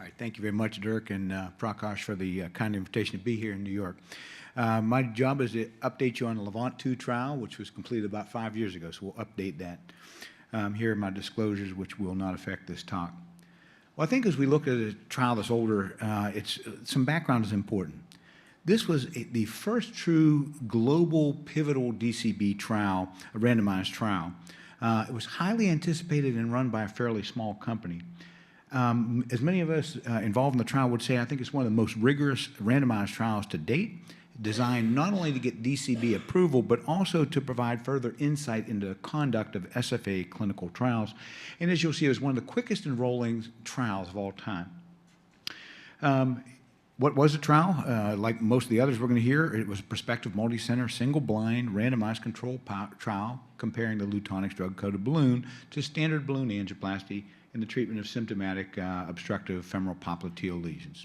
All right, thank you very much, Dirk and Prakash, for the kind invitation to be here in New York. My job is to update you on the LEVANT-2 trial, which was completed about 5 years ago, so we'll update that. Here are my disclosures, which will not affect this talk. Well, I think as we look at a trial that's older, some background is important. This was the first true global pivotal DCB trial, a randomized trial. It was highly anticipated and run by a fairly small company. As many of us involved in the trial would say, I think it's one of the most rigorous randomized trials to date, designed not only to get DCB approval, but also to provide further insight into the conduct of SFA clinical trials. And as you'll see, it was one of the quickest enrolling trials of all time. What was the trial? Like most of the others we're going to hear, it was a prospective multi-center, single-blind, randomized controlled trial comparing the Lutonix drug-coated balloon to standard balloon angioplasty in the treatment of symptomatic obstructive femoral popliteal lesions.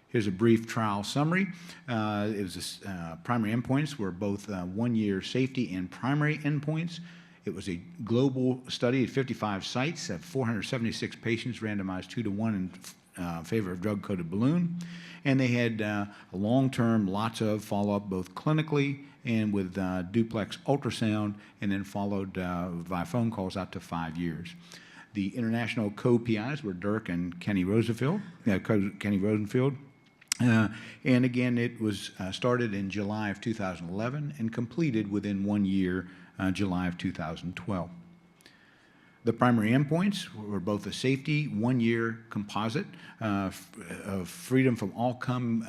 Here's a brief trial summary. Primary endpoints were both 1-year safety and primary endpoints. It was a global study at 55 sites, 476 patients randomized 2-to-1 in favor of drug-coated balloon. And they had long-term, lots of follow-up, both clinically and with duplex ultrasound, and then followed via phone calls out to 5 years. The international co-PIs were Dirk and Kenny Rosenfield. And again, it was started in July of 2011 and completed within 1 year, July of 2012. The primary endpoints were both a safety 1-year composite of freedom from all-come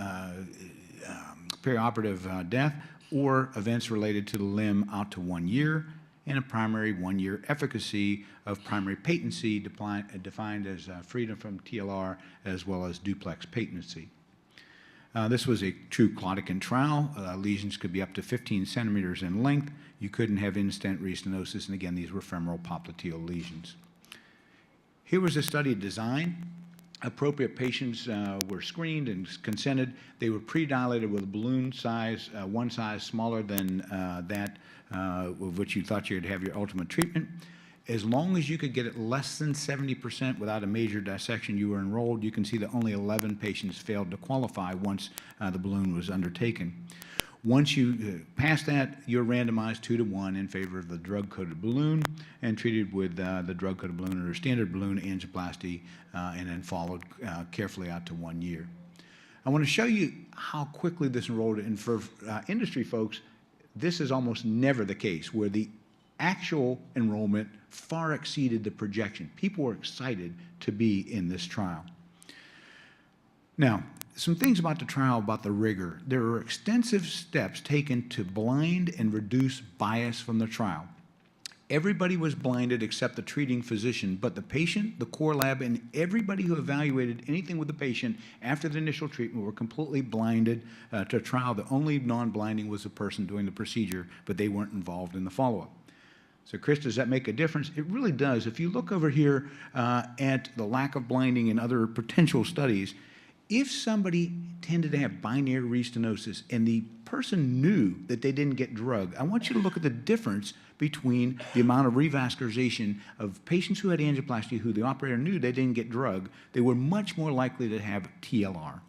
perioperative death or events related to the limb out to 1 year, and a primary 1-year efficacy of primary patency defined as freedom from TLR as well as duplex patency. This was a true Claudican trial. Lesions could be up to 15 centimeters in length. You couldn't have in-stent restenosis, and again, these were femoral popliteal lesions. Here was the study design. Appropriate patients were screened and consented. They were pre-dilated with a balloon size, one size smaller than that with which you thought you'd have your ultimate treatment. As long as you could get it less than 70% without a major dissection, you were enrolled. You can see that only 11 patients failed to qualify once the balloon was undertaken. Once you pass that, you're randomized 2-to-1 in favor of the drug-coated balloon and treated with the drug-coated balloon or standard balloon angioplasty and then followed carefully out to 1 year. I want to show you how quickly this enrolled, and for industry folks, this is almost never the case, where the actual enrollment far exceeded the projection. People were excited to be in this trial. Now, some things about the trial, about the rigor. There were extensive steps taken to blind and reduce bias from the trial. Everybody was blinded except the treating physician, but the patient, the core lab, and everybody who evaluated anything with the patient after the initial treatment were completely blinded to a trial. The only non-blinding was the person doing the procedure, but they weren't involved in the follow-up. So, Chris, does that make a difference? It really does. If you look over here at the lack of blinding in other potential studies, if somebody tended to have binary restenosis and the person knew that they didn't get drug, I want you to look at the difference between the amount of revascularization of patients who had angioplasty who the operator knew they didn't get drug. They were much more likely to have TLR.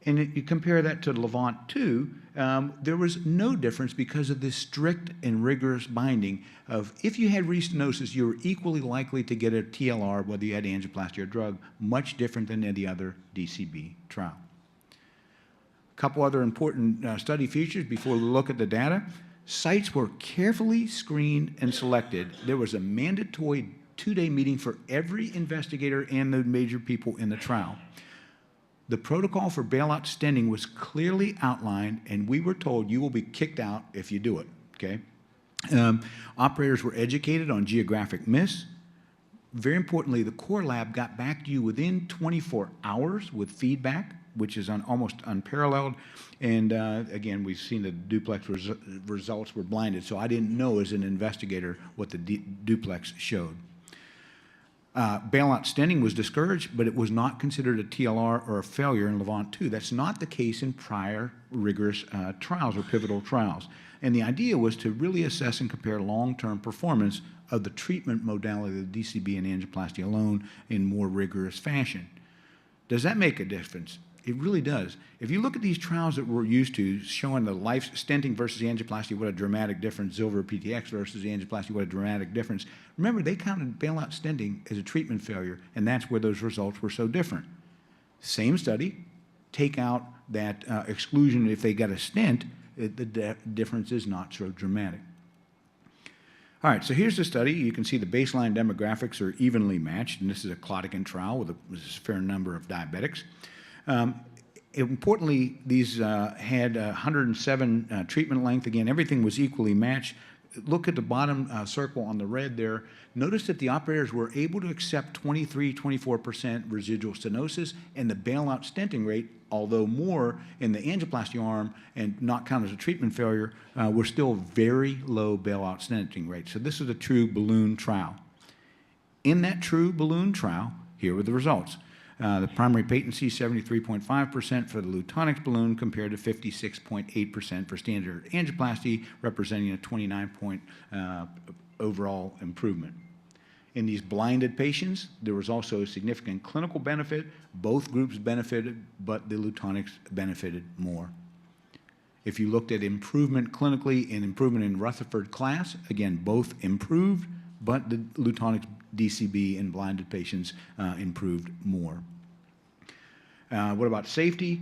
And if you compare that to LEVANT-2, there was no difference because of this strict and rigorous binding of if you had restenosis, you were equally likely to get a TLR whether you had angioplasty or drug, much different than any other DCB trial. A couple other important study features before we look at the data. Sites were carefully screened and selected. There was a mandatory 2-day meeting for every investigator and the major people in the trial. The protocol for bailout stenting was clearly outlined, and we were told you will be kicked out if you do it, okay? Operators were educated on geographic miss. Very importantly, the core lab got back to you within 24 hours with feedback, which is almost unparalleled. And again, we've seen the duplex results were blinded, so I didn't know as an investigator what the duplex showed. Bailout stenting was discouraged, but it was not considered a TLR or a failure in LEVANT-2. That's not the case in prior rigorous trials or pivotal trials. And the idea was to really assess and compare long-term performance of the treatment modality of the DCB and angioplasty alone in more rigorous fashion. Does that make a difference? It really does. If you look at these trials that we're used to, showing the life stenting versus angioplasty, what a dramatic difference, Zilver PTX versus angioplasty, what a dramatic difference. Remember, they counted bailout stenting as a treatment failure, and that's where those results were so different. Same study, take out that exclusion if they got a stent, the difference is not so dramatic. All right, so here's the study. You can see the baseline demographics are evenly matched, and this is a claudicant trial with a fair number of diabetics. Importantly, these had 107 treatment length. Again, everything was equally matched. Look at the bottom circle on the red there. Notice that the operators were able to accept 23-24% residual stenosis, and the bailout stenting rate, although more in the angioplasty arm and not counted as a treatment failure, were still very low bailout stenting rates. So this is a true balloon trial. In that true balloon trial, here were the results. The primary patency, 73.5% for the Lutonix balloon compared to 56.8% for standard angioplasty, representing a 29-point overall improvement. In these blinded patients, there was also a significant clinical benefit. Both groups benefited, but the Lutonix benefited more. If you looked at improvement clinically and improvement in Rutherford class, again, both improved, but the Lutonix DCB in blinded patients improved more. What about safety?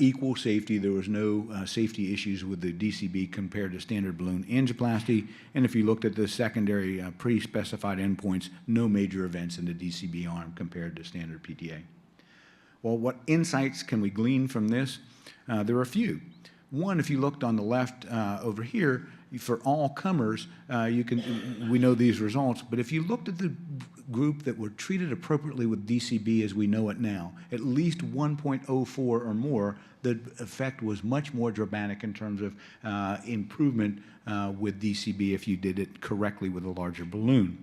Equal safety. There was no safety issues with the DCB compared to standard balloon angioplasty. And if you looked at the secondary pre-specified endpoints, no major events in the DCB arm compared to standard PTA. Well, what insights can we glean from this? There are a few. One, if you looked on the left over here, for all comers, we know these results, but if you looked at the group that were treated appropriately with DCB as we know it now, at least 1.04 or more, the effect was much more dramatic in terms of improvement with DCB if you did it correctly with a larger balloon.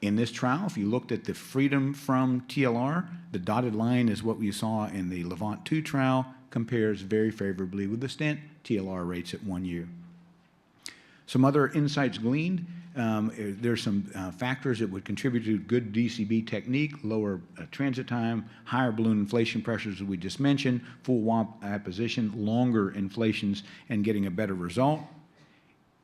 In this trial, if you looked at the freedom from TLR, the dotted line is what we saw in the LEVANT 2 trial, compares very favorably with the stent TLR rates at 1 year. Some other insights gleaned. There's some factors that would contribute to good DCB technique, lower transit time, higher balloon inflation pressures, as we just mentioned, full WAMP apposition, longer inflations, and getting a better result.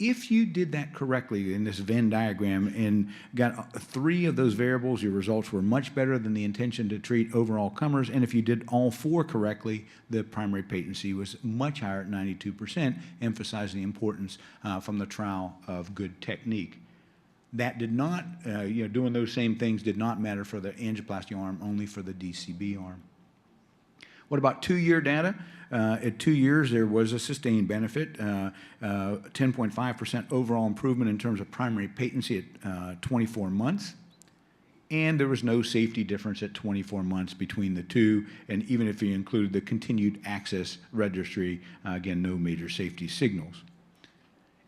If you did that correctly in this Venn diagram and got 3 of those variables, your results were much better than the intention to treat overall comers. And if you did all 4 correctly, the primary patency was much higher at 92%, emphasizing the importance from the trial of good technique. That did not, doing those same things did not matter for the angioplasty arm, only for the DCB arm. What about 2-year data? At 2 years, there was a sustained benefit, 10.5% overall improvement in terms of primary patency at 24 months. And there was no safety difference at 24 months between the two. And even if you included the continued access registry, again, no major safety signals.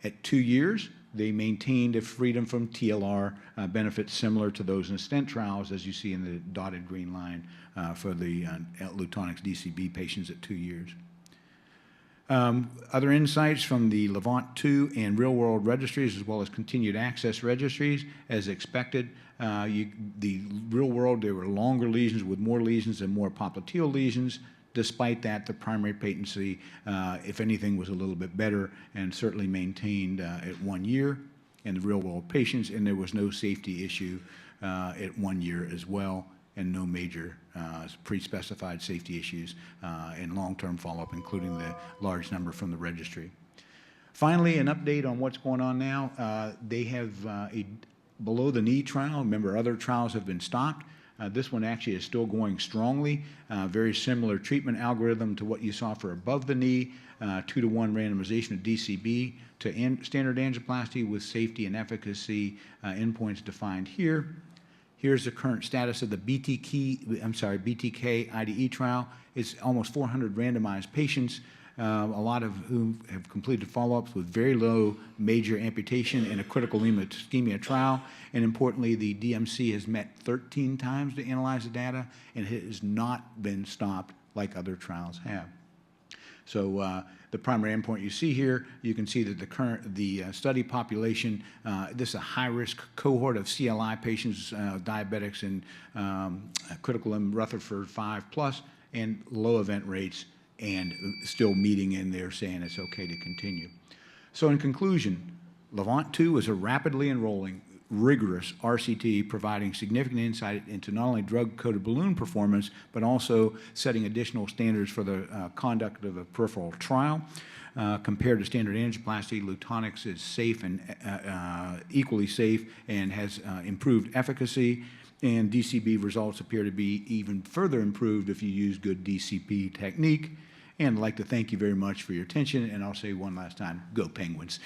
At 2 years, they maintained a freedom from TLR benefits similar to those in the stent trials, as you see in the dotted green line for the Lutonix DCB patients at 2 years. Other insights from the LEVANT 2 and real-world registries, as well as continued access registries, as expected. The real-world, there were longer lesions with more lesions and more popliteal lesions. Despite that, the primary patency, if anything, was a little bit better and certainly maintained at 1 year in the real-world patients, and there was no safety issue at 1 year as well, and no major pre-specified safety issues in long-term follow-up, including the large number from the registry. Finally, an update on what's going on now. They have a below-the-knee trial. Remember, other trials have been stopped. This one actually is still going strongly. Very similar treatment algorithm to what you saw for above the knee, 2-to-1 randomization of DCB to standard angioplasty with safety and efficacy endpoints defined here. Here's the current status of the BTK IDE trial. It's almost 400 randomized patients, a lot of whom have completed follow-ups with very low major amputation in a critical limb ischemia trial. And importantly, the DMC has met 13 times to analyze the data, and it has not been stopped like other trials have. So the primary endpoint you see here, you can see that the study population, this is a high-risk cohort of CLI patients, diabetics and critical limb Rutherford 5+, and low event rates, and still meeting in there saying it's okay to continue. So in conclusion, LEVANT-2 is a rapidly enrolling, rigorous RCT providing significant insight into not only drug-coated balloon performance, but also setting additional standards for the conduct of a peripheral trial. Compared to standard angioplasty, Lutonix is safe and equally safe and has improved efficacy, and DCB results appear to be even further improved if you use good DCP technique. And I'd like to thank you very much for your attention, and I'll say one last time, go Penguins.